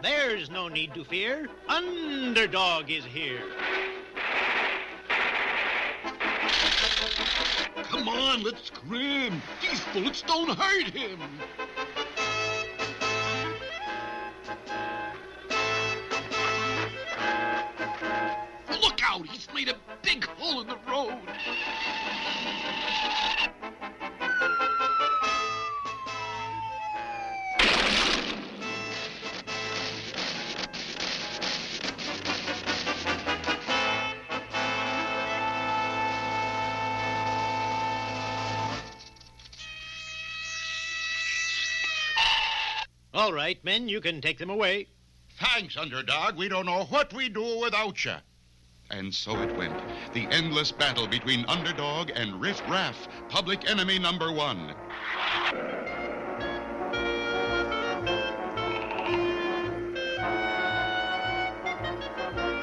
There's no need to fear. Underdog is here. Come on, let's scram. These bullets don't hurt him. Look out, he's made a big hole in the road. All right, men, you can take them away. Thanks, Underdog. We don't know what we'd do without you. And so it went. The endless battle between Underdog and Riff Raff, public enemy number one.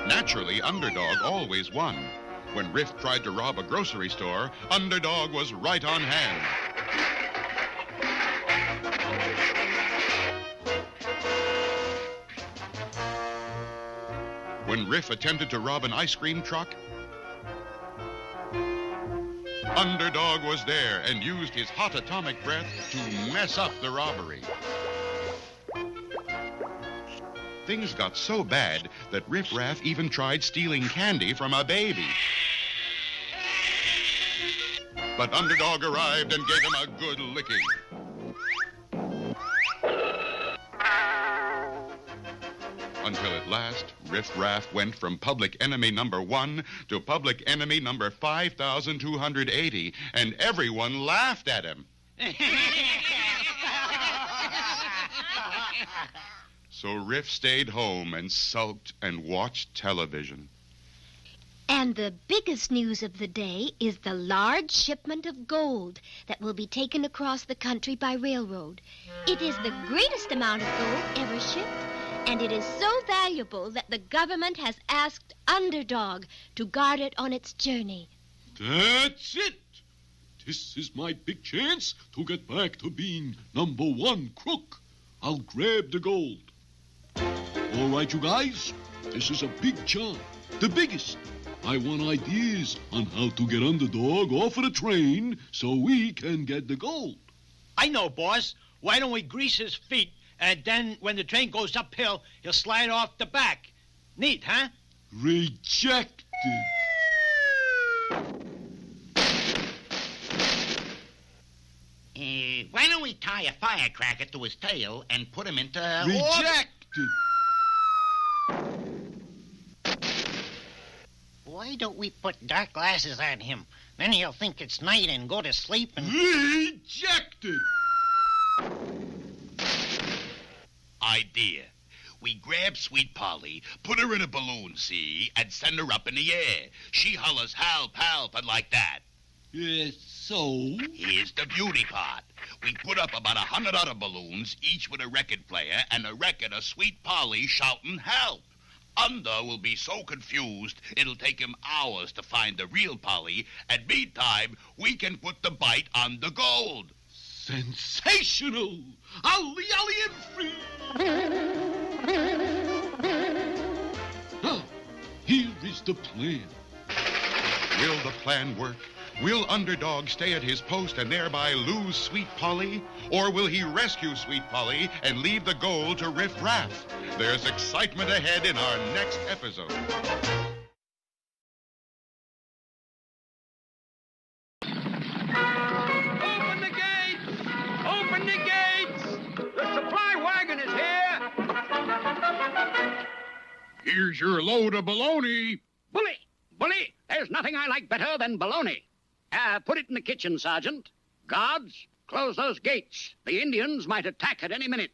Naturally, Underdog always won. When Riff tried to rob a grocery store, Underdog was right on hand. When Riff attempted to rob an ice cream truck, Underdog was there and used his hot atomic breath to mess up the robbery. Things got so bad that Riff Raff even tried stealing candy from a baby. But Underdog arrived and gave him a good licking. Until at last, Riff Raff went from public enemy number one to public enemy number 5,280, and everyone laughed at him. So Riff stayed home and sulked and watched television. And the biggest news of the day is the large shipment of gold that will be taken across the country by railroad. It is the greatest amount of gold ever shipped, and it is so valuable that the government has asked Underdog to guard it on its journey. That's it. This is my big chance to get back to being number one crook. I'll grab the gold. All right, you guys, this is a big job, the biggest. I want ideas on how to get Underdog off of the train so we can get the gold. I know, boss. Why don't we grease his feet, and then when the train goes uphill, he'll slide off the back. Neat, huh? Rejected. Why don't we tie a firecracker to his tail and put him into... Rejected. Why don't we put dark glasses on him? Then he'll think it's night and go to sleep and... Rejected. Idea. We grab Sweet Polly, put her in a balloon, see, and send her up in the air. She hollers, help, help, and like that. So? Here's the beauty part. We put up about 100 other balloons, each with a record player, and a record of Sweet Polly shouting help. Under will be so confused, it'll take him hours to find the real Polly, and meantime, we can put the bite on the gold. Sensational! Ollie, ollie, and free! Now, here is the plan. Will the plan work? Will Underdog stay at his post and thereby lose Sweet Polly? Or will he rescue Sweet Polly and leave the gold to Riff Raff? There's excitement ahead in our next episode. Open the gates! Open the gates! The supply wagon is here! Here's your load of baloney. Bully! Bully! There's nothing I like better than bologna. Put it in the kitchen, Sergeant. Guards, close those gates. The Indians might attack at any minute.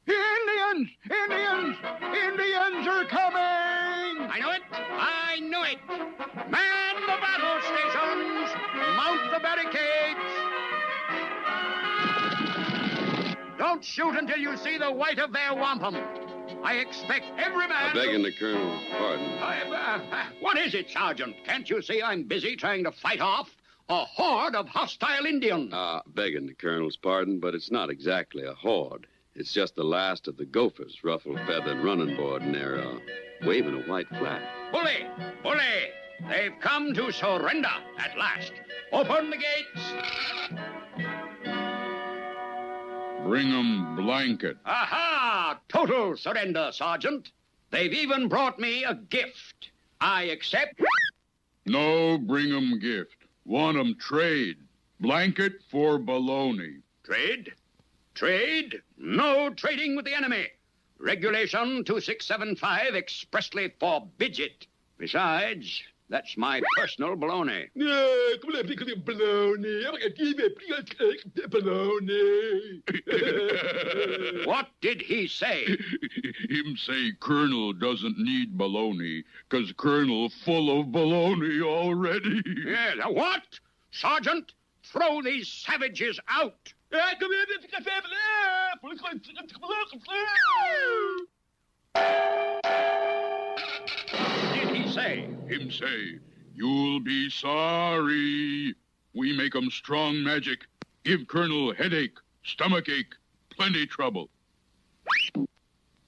Indians! Indians! Indians are coming! I know it! I know it! Man the battle stations! Mount the barricades! Don't shoot until you see the white of their wampum. I expect every man... Begging the Colonel's pardon. What is it, Sergeant? Can't you see I'm busy trying to fight off a horde of hostile Indians? Begging the Colonel's pardon, but it's not exactly a horde. It's just the last of the Gophers, ruffled feathered running board, and they're waving a white flag. Bully! Bully! They've come to surrender at last. Open the gates. Bring 'em blanket. Aha! Total surrender, Sergeant. They've even brought me a gift. I accept. No, bring 'em gift. Want 'em trade. Blanket for baloney. Trade? Trade? No trading with the enemy. Regulation 2675 expressly forbids it. Besides, that's my personal baloney. What did he say? Him say Colonel doesn't need baloney, 'cause Colonel full of baloney already. Yeah, what? Sergeant, throw these savages out. Did he say? Him say, you'll be sorry. We make 'em strong magic. Give Colonel headache, stomachache, plenty trouble.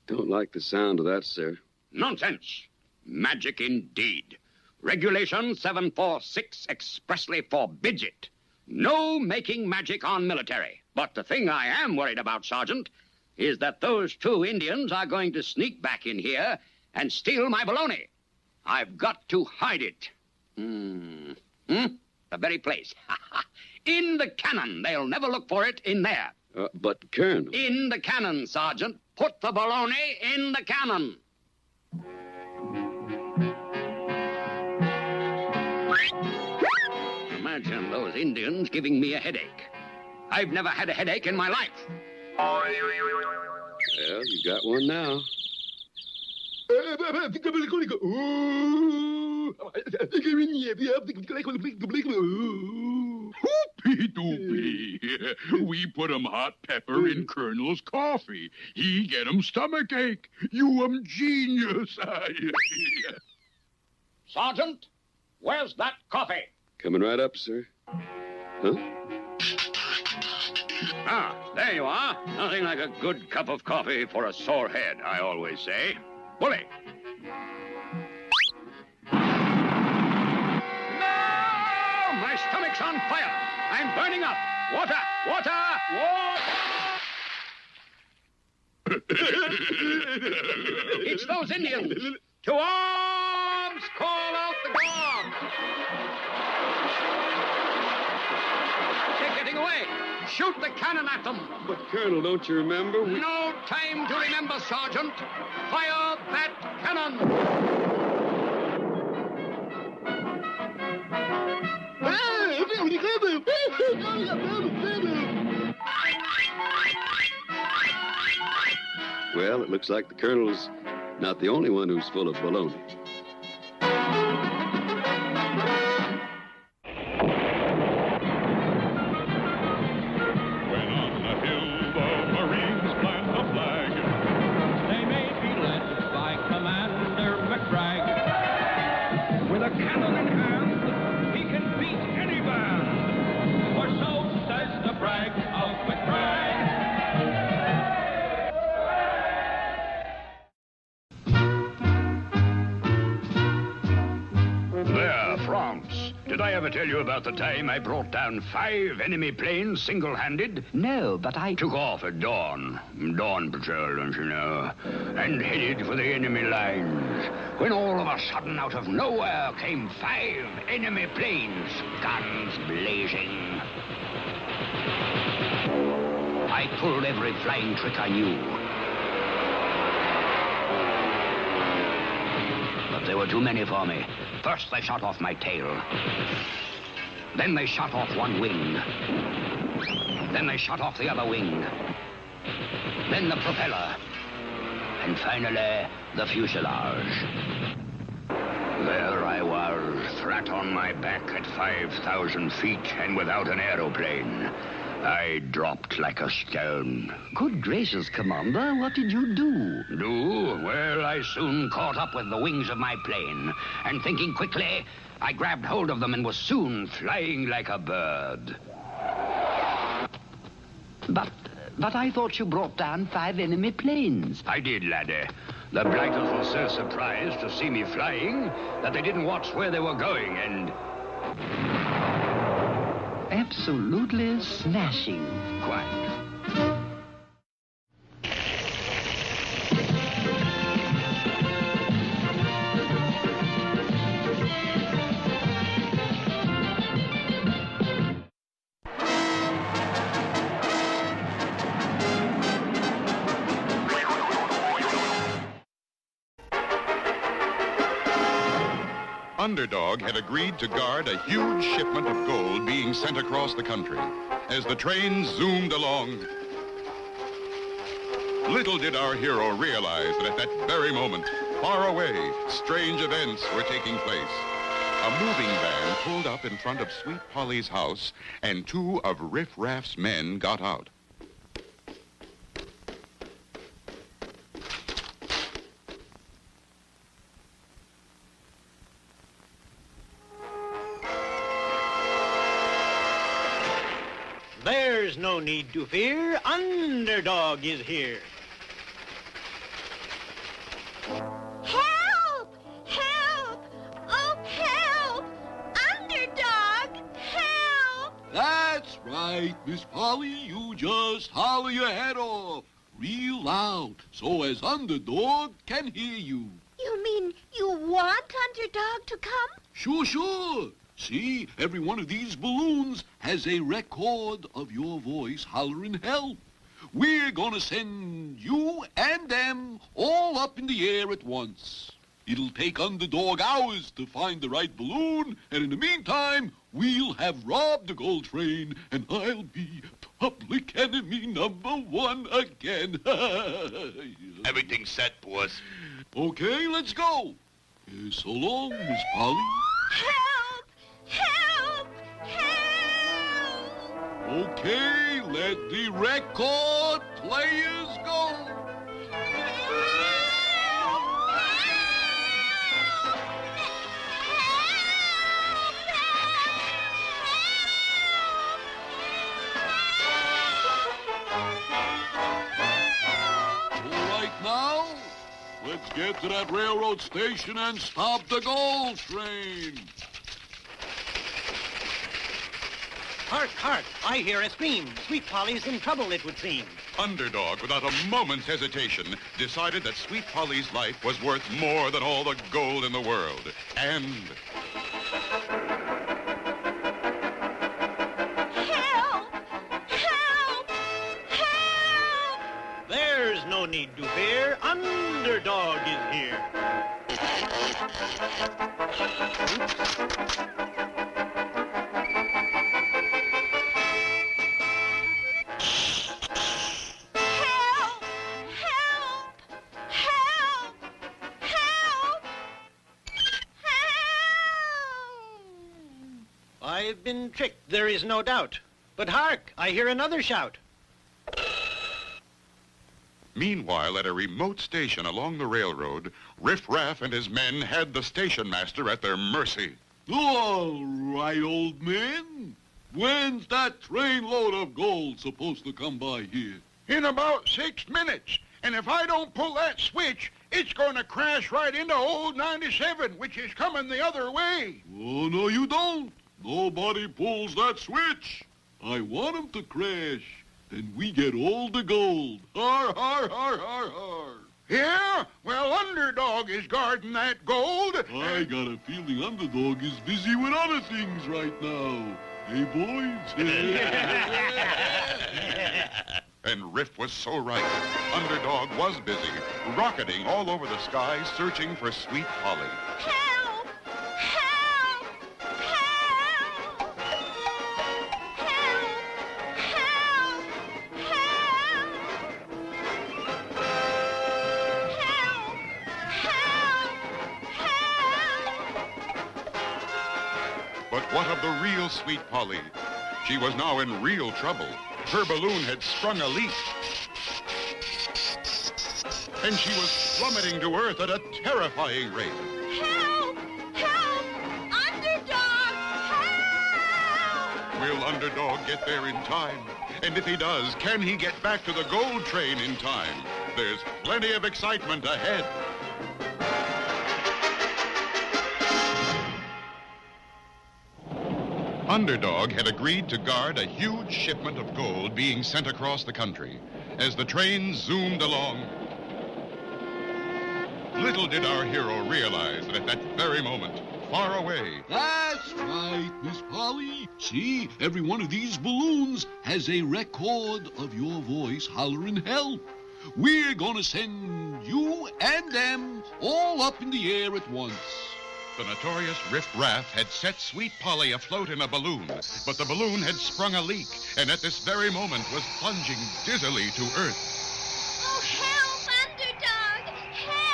Don't like the sound of that, sir. Nonsense. Magic indeed. Regulation 746 expressly forbids it. No making magic on military. But the thing I am worried about, Sergeant, is that those two Indians are going to sneak back in here and steal my baloney. I've got to hide it. The very place. In the cannon. They'll never look for it in there. But Colonel... In the cannon, Sergeant. Put the baloney in the cannon. Imagine those Indians giving me a headache. I've never had a headache in my life. Well, you got one now. Whoopie-doopie. We put 'em hot pepper in Colonel's coffee. He get 'em stomachache. You 'em genius. Sergeant, where's that coffee? Coming right up, sir. Huh? Ah, there you are. Nothing like a good cup of coffee for a sore head, I always say. Bully. No! My stomach's on fire. I'm burning up. Water! Water! Water! It's those Indians. To arms! Call out the guard! They're getting away. Shoot the cannon at them. But, Colonel, don't you remember? No time to remember, Sergeant. Fire that cannon. Well, it looks like the Colonel's not the only one who's full of baloney. Did I ever tell you about the time I brought down 5 enemy planes single-handed? No, but I... Took off at dawn. Dawn patrol, don't you know? And headed for the enemy lines. When all of a sudden, out of nowhere, came 5 enemy planes, guns blazing. I pulled every flying trick I knew. But there were too many for me. First, they shot off my tail. Then they shot off one wing. Then they shot off the other wing. Then the propeller. And finally, the fuselage. There I was, flat on my back at 5,000 feet and without an aeroplane. I dropped like a stone. Good gracious, Commander, what did you do? Do? Well, I soon caught up with the wings of my plane. And thinking quickly, I grabbed hold of them and was soon flying like a bird. But But I thought you brought down 5 enemy planes. I did, laddie. The blighters were so surprised to see me flying that they didn't watch where they were going, and... Absolutely smashing. Quiet. Underdog had agreed to guard a huge shipment of gold being sent across the country. As the train zoomed along, little did our hero realize that at that very moment, far away, strange events were taking place. A moving van pulled up in front of Sweet Polly's house, and 2 of Riff Raff's men got out. There's no need to fear. Underdog is here. Help! Help! Oh, help! Underdog! Help! That's right, Miss Polly. You just holler your head off real loud so as Underdog can hear you. You mean you want Underdog to come? Sure. See, every one of these balloons has a record of your voice hollering help. We're gonna send you and them all up in the air at once. It'll take Underdog hours to find the right balloon, and in the meantime, we'll have robbed the gold train, and I'll be public enemy #1 again. Everything's set, boss. Okay, let's go. So long, Miss Polly. Help! Help! Help! Okay, let the record players go. All right, now, let's get to that railroad station and stop the gold train. Hark, hark! I hear a scream. Sweet Polly's in trouble, it would seem. Underdog, without a moment's hesitation, decided that Sweet Polly's life was worth more than all the gold in the world. And... Help! Help! Help! There's no need to fear. Underdog is here. Help! Help! Help! Help! Help! I've been tricked, there is no doubt. But hark, I hear another shout. Meanwhile, at a remote station along the railroad, Riff Raff and his men had the station master at their mercy. All right, old man. When's that trainload of gold supposed to come by here? In about 6 minutes. And if I don't pull that switch, it's going to crash right into old 97, which is coming the other way. Oh, no, you don't. Nobody pulls that switch. I want 'em to crash. Then we get all the gold. Har, har, har, har, har. Yeah? Well, Underdog is guarding that gold. I got a feeling Underdog is busy with other things right now. Hey, boys? And Riff was so right. Underdog was busy, rocketing all over the sky, searching for Sweet Polly. Help! Help! Help! Help! Help! Help! Help! Help! But what of the real Sweet Polly? She was now in real trouble. Her balloon had sprung a leak. And she was plummeting to earth at a terrifying rate. Help! Help! Underdog! Help! Will Underdog get there in time? And if he does, can he get back to the gold train in time? There's plenty of excitement ahead. Underdog had agreed to guard a huge shipment of gold being sent across the country. As the train zoomed along, little did our hero realize that at that very moment, far away... That's right, Miss Polly. See, every one of these balloons has a record of your voice hollering help. We're gonna send you and them all up in the air at once. The notorious Riff Raff had set Sweet Polly afloat in a balloon, but the balloon had sprung a leak, and at this very moment was plunging dizzily to earth. Oh, help, Underdog! Help!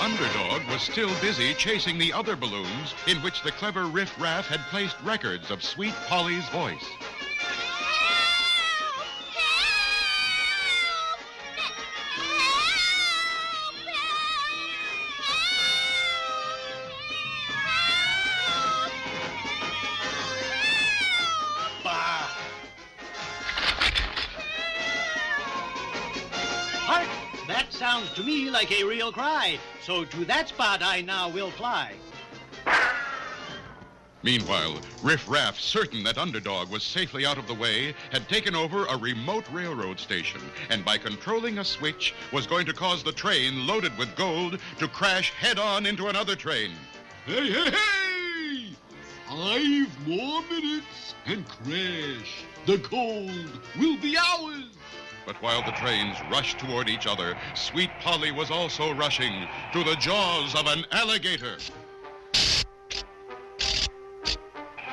Underdog was still busy chasing the other balloons in which the clever Riff Raff had placed records of Sweet Polly's voice. Bah! Hark! That sounds to me like a real cry. So to that spot I now will fly. Meanwhile, Riff Raff, certain that Underdog was safely out of the way, had taken over a remote railroad station, and by controlling a switch, was going to cause the train loaded with gold to crash head-on into another train. Hey, hey, hey! 5 more minutes and crash. The gold will be ours. But while the trains rushed toward each other, Sweet Polly was also rushing to the jaws of an alligator.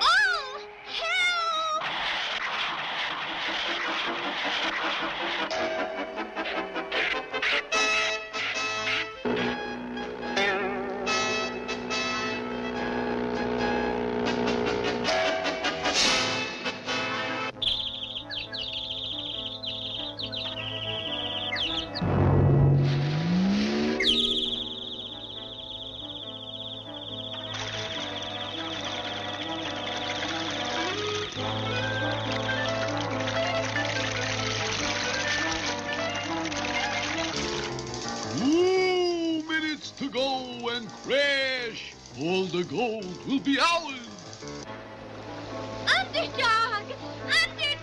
Oh, help! To go and crash. All the gold will be ours. Underdog! Underdog!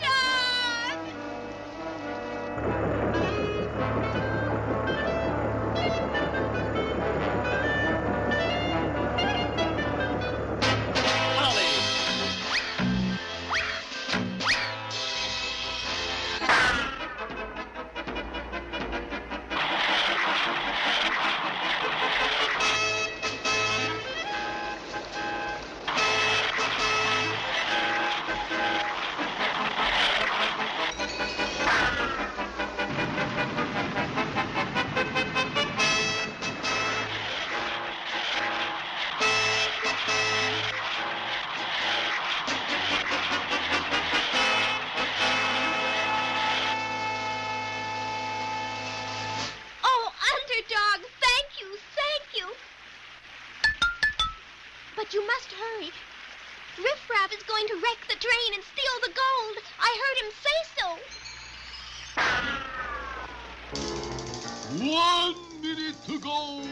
But you must hurry. Riff Raff is going to wreck the train and steal the gold. I heard him say so. 1 minute to go.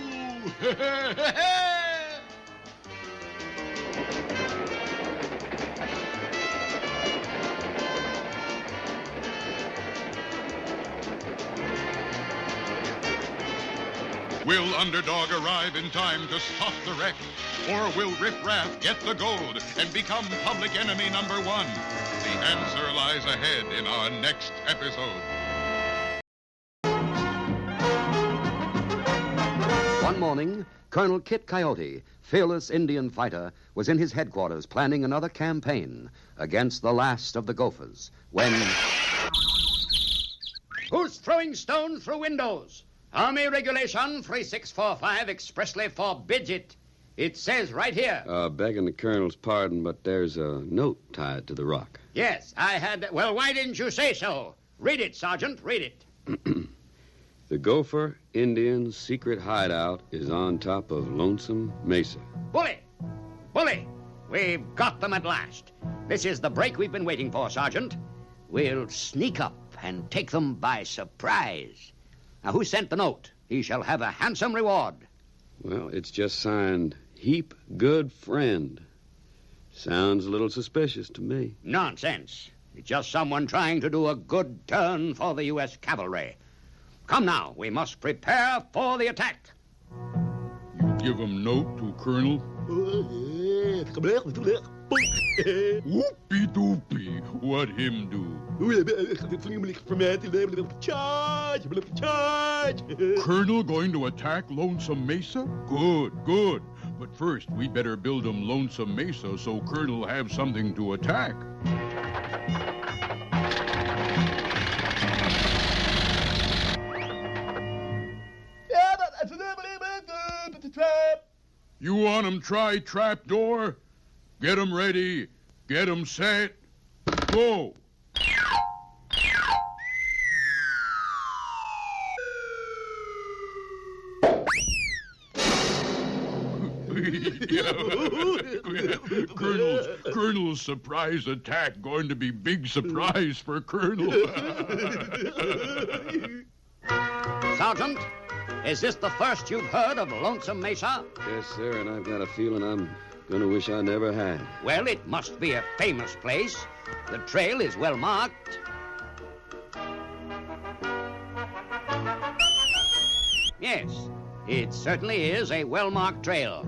Will Underdog arrive in time to stop the wreck? Or will Riff Raff get the gold and become public enemy number 1? The answer lies ahead in our next episode. One morning, Colonel Kit Coyote, fearless Indian fighter, was in his headquarters planning another campaign against the last of the Gophers when... Who's throwing stones through windows? Army Regulation 3645 expressly forbids it. It says right here. Begging the Colonel's pardon, but there's a note tied to the rock. Yes, I had... Well, why didn't you say so? Read it, Sergeant, read it. The Gopher Indians' secret hideout is on top of Lonesome Mesa. Bully! Bully! We've got them at last. This is the break we've been waiting for, Sergeant. We'll sneak up and take them by surprise. Now, who sent the note? He shall have a handsome reward. Well, it's just signed, Heap Good Friend. Sounds a little suspicious to me. Nonsense. It's just someone trying to do a good turn for the U.S. cavalry. Come now, we must prepare for the attack. You give him note to Colonel? Whoopie-doopie. What him do? Colonel going to attack Lonesome Mesa? Good, good. But first, we better build him Lonesome Mesa so Colonel have something to attack. You want 'em try trapdoor? Get 'em ready. Get 'em set. Go. Colonel's surprise attack going to be big surprise for Colonel. Sergeant, is this the first you've heard of Lonesome Mesa? Yes, sir, and I've got a feeling I'm gonna wish I never had. Well, it must be a famous place. The trail is well marked. Yes, it certainly is a well-marked trail.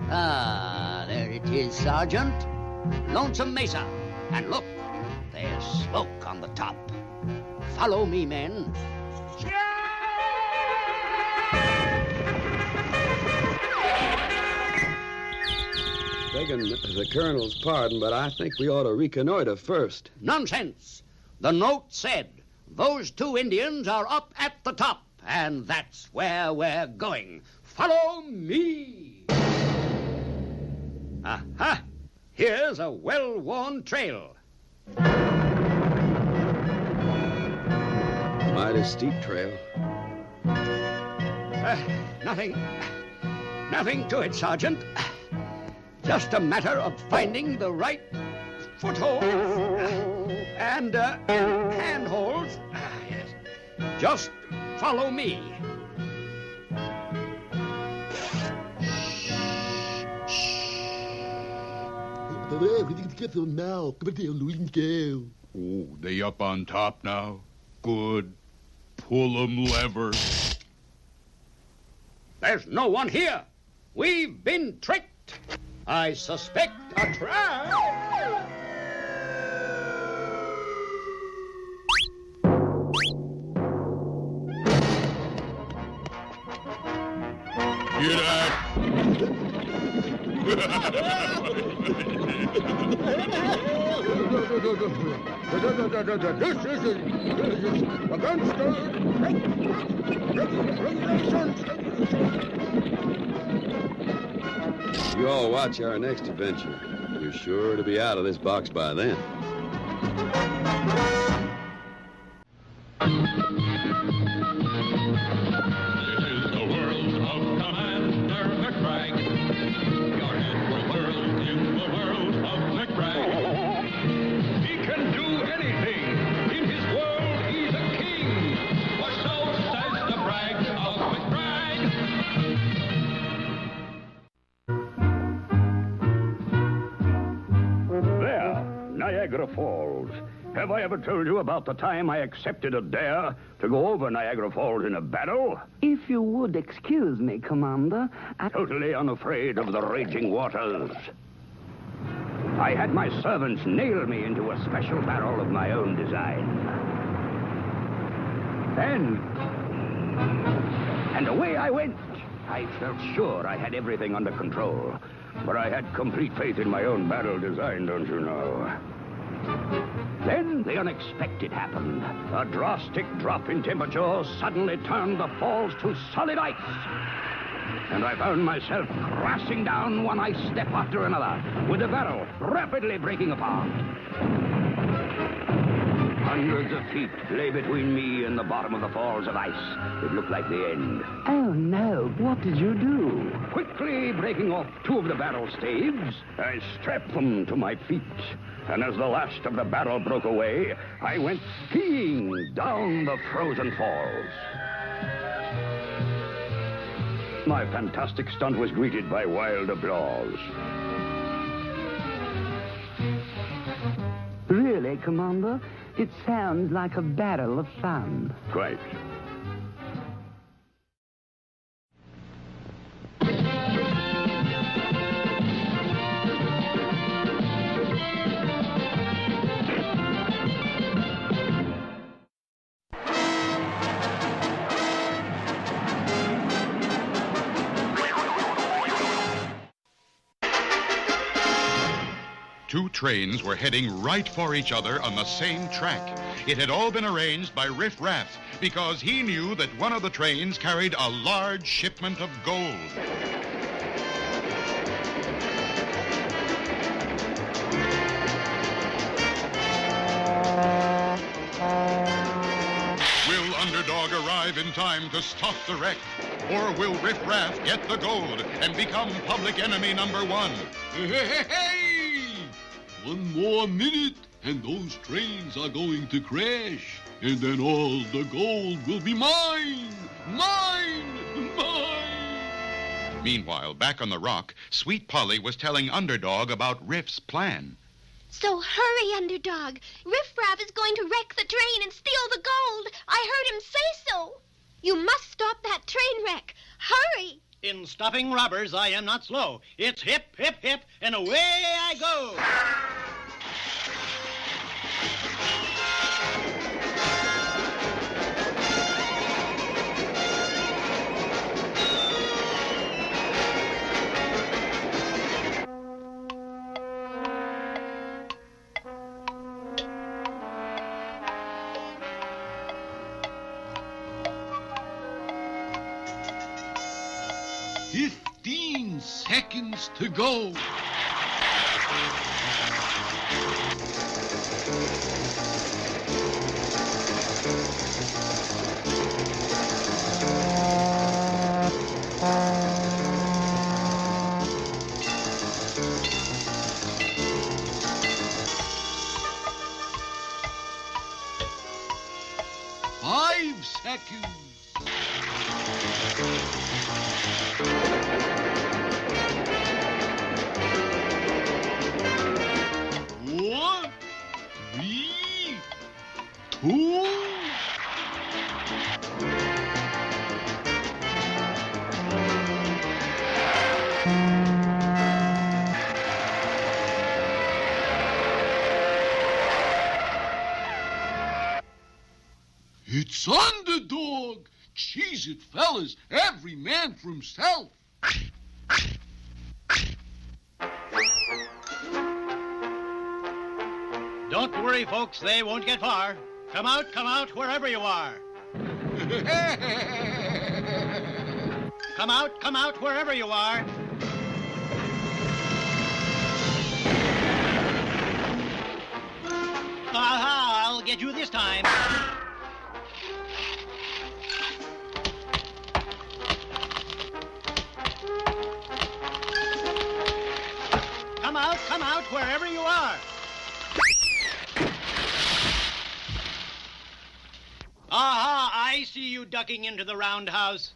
Ah, there it is, Sergeant. Lonesome Mesa. And look, there's smoke on the top. Follow me, men. Begging the Colonel's pardon, but I think we ought to reconnoiter first. Nonsense. The note said those two Indians are up at the top, and that's where we're going. Follow me. Aha! Here's a well-worn trail. Mighty steep trail. Nothing to it, Sergeant. Just a matter of finding the right foothold and handholds. Yes. Just follow me. Oh, they up on top now? Good. Pull 'em lever. There's no one here. We've been tricked. I suspect a trap. Get out. This is against the regulations. You all watch our next adventure. We're sure to be out of this box by then. Niagara Falls. Have I ever told you about the time I accepted a dare to go over Niagara Falls in a battle? If you would excuse me, Commander, Totally unafraid of the raging waters. I had my servants nail me into a special barrel of my own design. And away I went. I felt sure I had everything under control. But I had complete faith in my own barrel design, don't you know? Then the unexpected happened. A drastic drop in temperature suddenly turned the falls to solid ice. And I found myself crashing down one ice step after another, with the barrel rapidly breaking apart. Hundreds of feet lay between me and the bottom of the falls of ice. It looked like the end. Oh, no. What did you do? Quickly breaking off two of the barrel staves, I strapped them to my feet. And as the last of the barrel broke away, I went skiing down the frozen falls. My fantastic stunt was greeted by wild applause. Really, Commander? It sounds like a barrel of fun. Quite. Two trains were heading right for each other on the same track. It had all been arranged by Riff Raff because he knew that one of the trains carried a large shipment of gold. Will Underdog arrive in time to stop the wreck? Or will Riff Raff get the gold and become public enemy number one? Hey! One more minute, and those trains are going to crash. And then all the gold will be mine! Mine! Mine! Meanwhile, back on the rock, Sweet Polly was telling Underdog about Riff's plan. So hurry, Underdog. Riff Raff is going to wreck the train and steal the gold. I heard him say so. You must stop that train wreck. Hurry! In stopping robbers, I am not slow. It's hip, hip, hip, and away I go. Seconds to go. Five seconds. It's Underdog! Cheese it, fellas. Every man for himself. Don't worry, folks. They won't get far. Come out, wherever you are. Come out, wherever you are. Aha, I'll get you this time. Come out, wherever you are. Aha, I see you ducking into the roundhouse.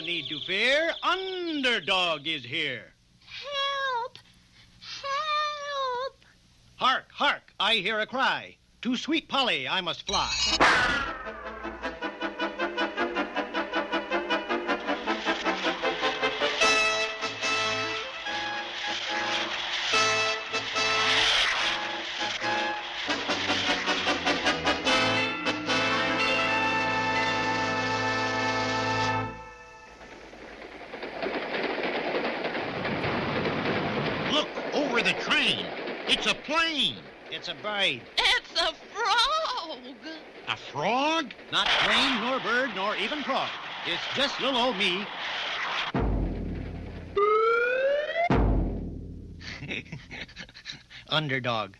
Need to fear. Underdog is here. Help! Help! Hark, hark, I hear a cry. To Sweet Polly I must fly. over the train. It's a plane. It's a bird. It's a frog. A frog? Not plane, nor bird, nor even frog. It's just little old me. Underdog.